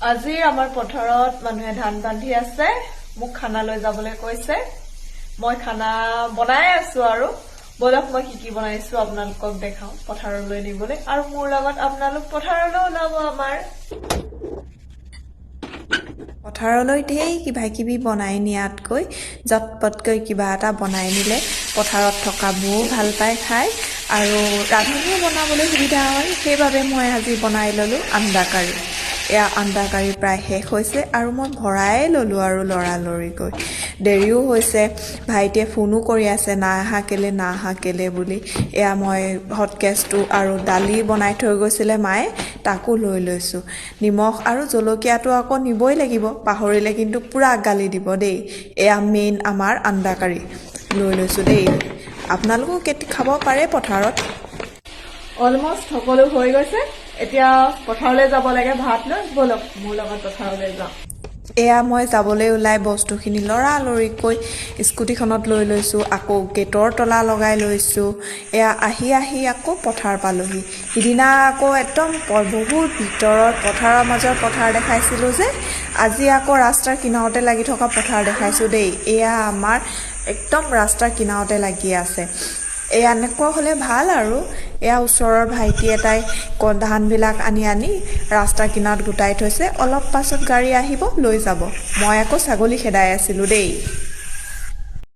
আজি আমাৰ পথাৰত মানুহে ধান বান্ধি আছে মোক খানা লৈ যাবলৈ কৈছে মই খানা বনাই আছো আৰু বলক মই কি বনাইছো আপোনালোকক দেখাও পথাৰলৈ নিবলৈ আৰু মোৰ লগত আপোনালোক পথাৰলৈ ওলাব আমাৰ পথাৰলৈ ঢেৰ কিবা বনাই নিয়াতকৈ জটপটকৈ কিবা এটা বনাই নিলে পথাৰত থকা বৌ ভাল পায় খাই আৰু ৰান্ধনিও বনাবলৈ সুবিধা হয় সেইবাবে মই আজি বনাই ললো আন্দা কাৰী এয়া আন্দা কাৰী প্ৰায় শেষ হৈছে আৰু মই ভৰাই ললো আৰু লৰালৰিকৈ দেৰিও হৈছে ভাইটিয়ে ফোনো কৰি আছে না হাকেলে বুলি এয়া মই হটকেছটো আৰু দালি বনাই থৈ গৈছিলে মায়ে তাকো লৈ লৈছো নিমখ আৰু জলকীয়াটো আকৌ নিবই লাগিব পাহৰিলে কিন্তু পুৰা গালি দিব দেই এয়া মেইন আমাৰ আন্দা কাৰী লৈ লৈছো দেই আপোনালোকো খাব পাৰে পথাৰত অলমোষ্ট সকলো হৈ গৈছে এতিয়া পথাৰলৈ যাব লাগে ভাত লৈ বলক মোৰ লগত পথাৰলৈ যাওঁ এয়া মই যাবলৈ ওলাই বস্তুখিনি লৰালৰিকৈ স্কুটিখনত লৈ লৈছো আকৌ গেটৰ তলা লগাই লৈছো এয়া আহি আকৌ পথাৰ পালোহি সিদিনা আকৌ একদম বহুত ভিতৰত পথাৰৰ মাজৰ পথাৰ দেখাইছিলো যে আজি আকৌ ৰাস্তাৰ কিনাৰতে লাগি থকা পথাৰ দেখাইছো দেই এয়া আমাৰ একদম ৰাস্তাৰ কিনাৰতে লাগি আছে এয়া এনেকুৱা হলে ভাল আৰু এয়া ওচৰৰ ভাইটি এটাই ধানবিলাক আনি ৰাস্তাৰ কিনাৰত গোটাই থৈছে অলপ পাছত গাড়ী আহিব লৈ যাব মই আকৌ ছাগলী খেদাই আছিলো দেই